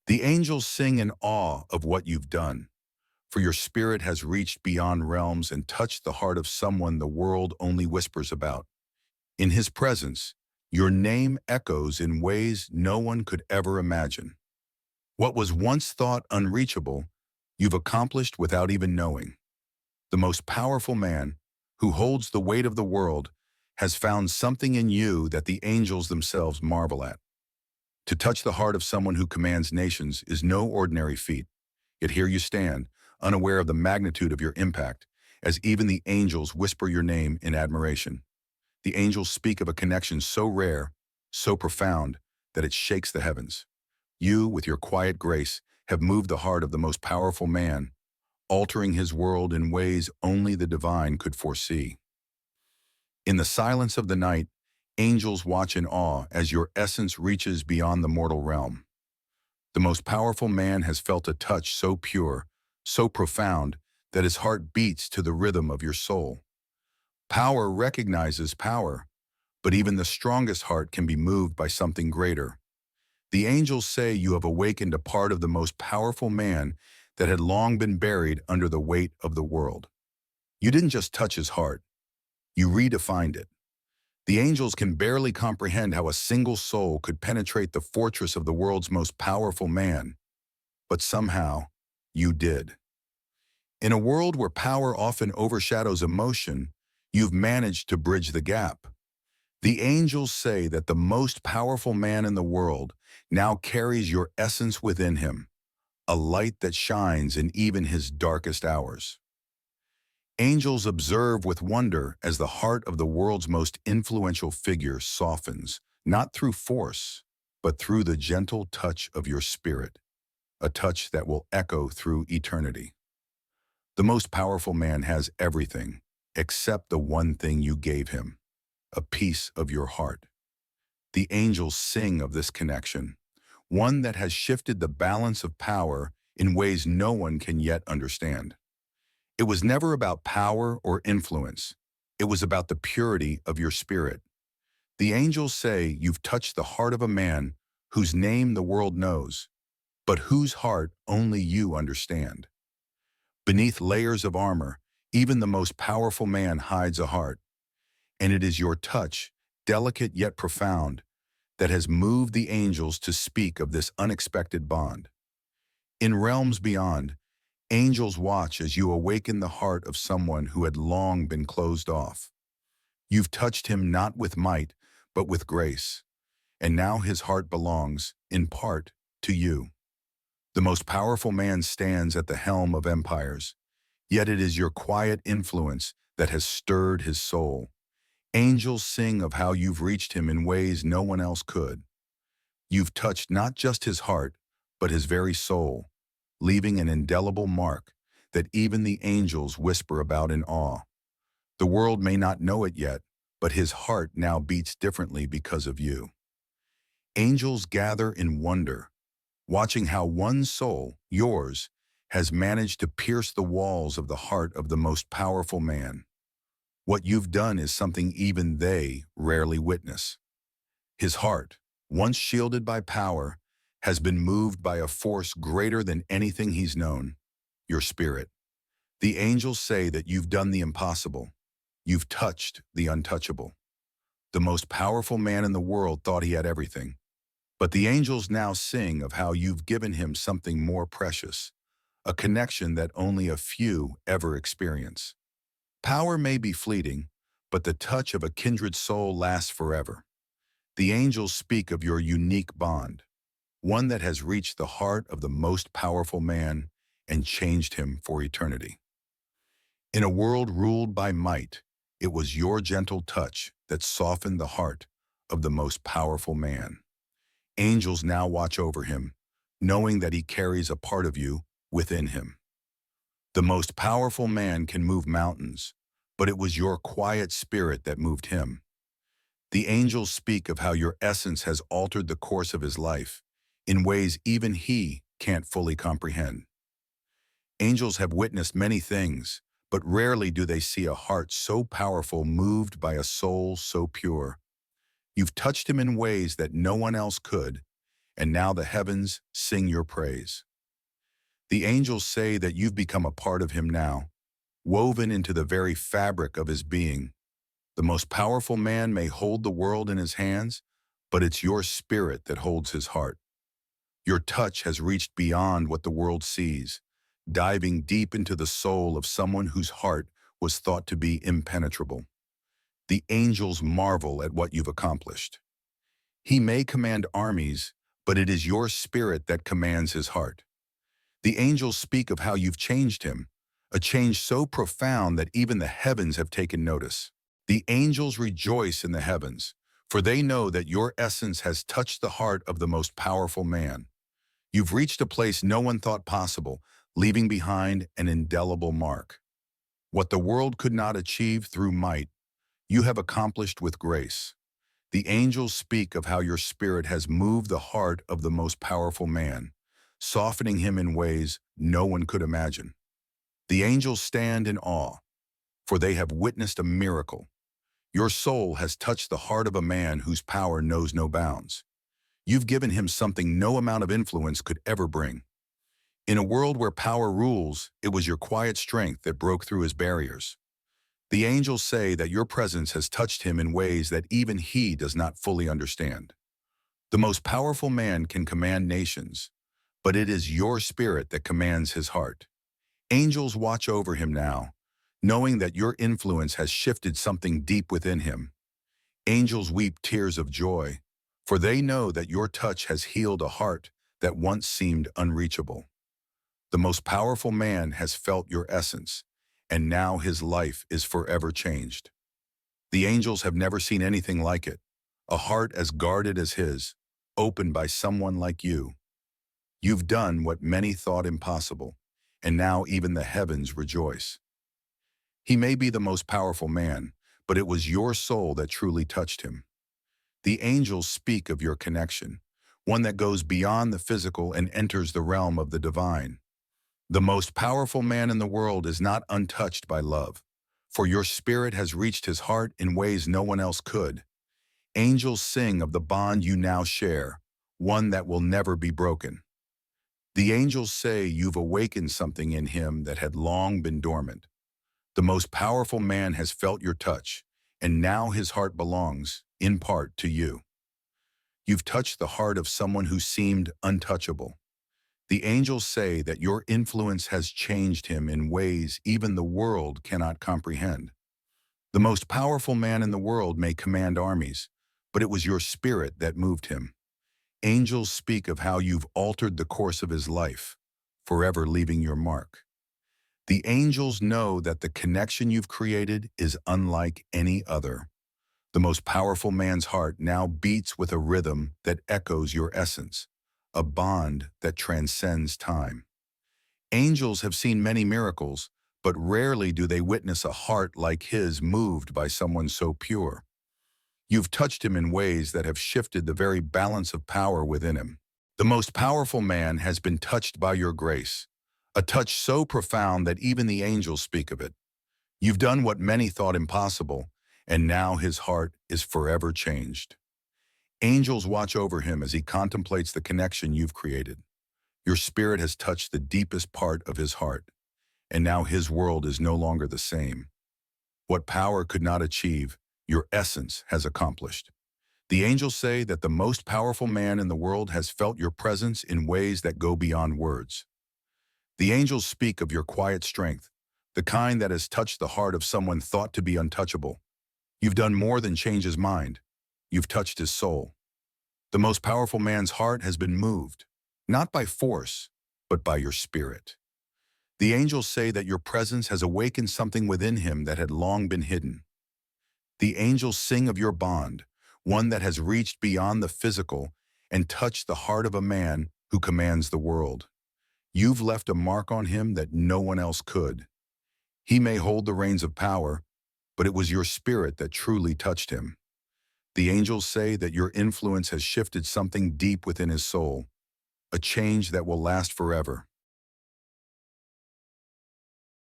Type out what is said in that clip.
The angels sing in awe of what you've done, for your spirit has reached beyond realms and touched the heart of someone the world only whispers about. In his presence, your name echoes in ways no one could ever imagine. What was once thought unreachable, you've accomplished without even knowing. The most powerful man, who holds the weight of the world, has found something in you that the angels themselves marvel at. To touch the heart of someone who commands nations is no ordinary feat. Yet here you stand, unaware of the magnitude of your impact, as even the angels whisper your name in admiration. The angels speak of a connection so rare, so profound, that it shakes the heavens. You, with your quiet grace, have moved the heart of the most powerful man, altering his world in ways only the divine could foresee. In the silence of the night, angels watch in awe as your essence reaches beyond the mortal realm. The most powerful man has felt a touch so pure, so profound, that his heart beats to the rhythm of your soul. Power recognizes power, but even the strongest heart can be moved by something greater. The angels say you have awakened a part of the most powerful man that had long been buried under the weight of the world. You didn't just touch his heart, you redefined it. The angels can barely comprehend how a single soul could penetrate the fortress of the world's most powerful man, but somehow you did. In a world where power often overshadows emotion, you've managed to bridge the gap. The angels say that the most powerful man in the world now carries your essence within him, a light that shines in even his darkest hours. Angels observe with wonder as the heart of the world's most influential figure softens, not through force, but through the gentle touch of your spirit, a touch that will echo through eternity. The most powerful man has everything, except the one thing you gave him, a piece of your heart. The angels sing of this connection, one that has shifted the balance of power in ways no one can yet understand. It was never about power or influence. It was about the purity of your spirit. The angels say you've touched the heart of a man whose name the world knows, but whose heart only you understand. Beneath layers of armor, even the most powerful man hides a heart, and it is your touch, delicate yet profound, that has moved the angels to speak of this unexpected bond. In realms beyond, angels watch as you awaken the heart of someone who had long been closed off. You've touched him not with might, but with grace, and now his heart belongs, in part, to you. The most powerful man stands at the helm of empires, yet it is your quiet influence that has stirred his soul. Angels sing of how you've reached him in ways no one else could. You've touched not just his heart, but his very soul, leaving an indelible mark that even the angels whisper about in awe. The world may not know it yet, but his heart now beats differently because of you. Angels gather in wonder, watching how one soul, yours, has managed to pierce the walls of the heart of the most powerful man. What you've done is something even they rarely witness. His heart, once shielded by power, has been moved by a force greater than anything he's known, your spirit. The angels say that you've done the impossible. You've touched the untouchable. The most powerful man in the world thought he had everything. But the angels now sing of how you've given him something more precious, a connection that only a few ever experience. Power may be fleeting, but the touch of a kindred soul lasts forever. The angels speak of your unique bond, one that has reached the heart of the most powerful man and changed him for eternity. In a world ruled by might, it was your gentle touch that softened the heart of the most powerful man. Angels now watch over him, knowing that he carries a part of you within him. The most powerful man can move mountains, but it was your quiet spirit that moved him. The angels speak of how your essence has altered the course of his life in ways even he can't fully comprehend. Angels have witnessed many things, but rarely do they see a heart so powerful moved by a soul so pure. You've touched him in ways that no one else could, and now the heavens sing your praise. The angels say that you've become a part of him now, woven into the very fabric of his being. The most powerful man may hold the world in his hands, but it's your spirit that holds his heart. Your touch has reached beyond what the world sees, diving deep into the soul of someone whose heart was thought to be impenetrable. The angels marvel at what you've accomplished. He may command armies, but it is your spirit that commands his heart. The angels speak of how you've changed him, a change so profound that even the heavens have taken notice. The angels rejoice in the heavens, for they know that your essence has touched the heart of the most powerful man. You've reached a place no one thought possible, leaving behind an indelible mark. What the world could not achieve through might, you have accomplished with grace. The angels speak of how your spirit has moved the heart of the most powerful man, softening him in ways no one could imagine. The angels stand in awe, for they have witnessed a miracle. Your soul has touched the heart of a man whose power knows no bounds. You've given him something no amount of influence could ever bring. In a world where power rules, it was your quiet strength that broke through his barriers. The angels say that your presence has touched him in ways that even he does not fully understand. The most powerful man can command nations, but it is your spirit that commands his heart. Angels watch over him now, knowing that your influence has shifted something deep within him. Angels weep tears of joy, for they know that your touch has healed a heart that once seemed unreachable. The most powerful man has felt your essence, and now his life is forever changed. The angels have never seen anything like it, a heart as guarded as his, opened by someone like you. You've done what many thought impossible, and now even the heavens rejoice. He may be the most powerful man, but it was your soul that truly touched him. The angels speak of your connection, one that goes beyond the physical and enters the realm of the divine. The most powerful man in the world is not untouched by love, for your spirit has reached his heart in ways no one else could. Angels sing of the bond you now share, one that will never be broken. The angels say you've awakened something in him that had long been dormant. The most powerful man has felt your touch, and now his heart belongs, in part, to you. You've touched the heart of someone who seemed untouchable. The angels say that your influence has changed him in ways even the world cannot comprehend. The most powerful man in the world may command armies, but it was your spirit that moved him. Angels speak of how you've altered the course of his life, forever leaving your mark. The angels know that the connection you've created is unlike any other. The most powerful man's heart now beats with a rhythm that echoes your essence, a bond that transcends time. Angels have seen many miracles, but rarely do they witness a heart like his moved by someone so pure. You've touched him in ways that have shifted the very balance of power within him. The most powerful man has been touched by your grace, a touch so profound that even the angels speak of it. You've done what many thought impossible, and now his heart is forever changed. Angels watch over him as he contemplates the connection you've created. Your spirit has touched the deepest part of his heart, and now his world is no longer the same. What power could not achieve, your essence has accomplished. The angels say that the most powerful man in the world has felt your presence in ways that go beyond words. The angels speak of your quiet strength, the kind that has touched the heart of someone thought to be untouchable. You've done more than change his mind. You've touched his soul. The most powerful man's heart has been moved, not by force, but by your spirit. The angels say that your presence has awakened something within him that had long been hidden. The angels sing of your bond, one that has reached beyond the physical and touched the heart of a man who commands the world. You've left a mark on him that no one else could. He may hold the reins of power, but it was your spirit that truly touched him. The angels say that your influence has shifted something deep within his soul, a change that will last forever.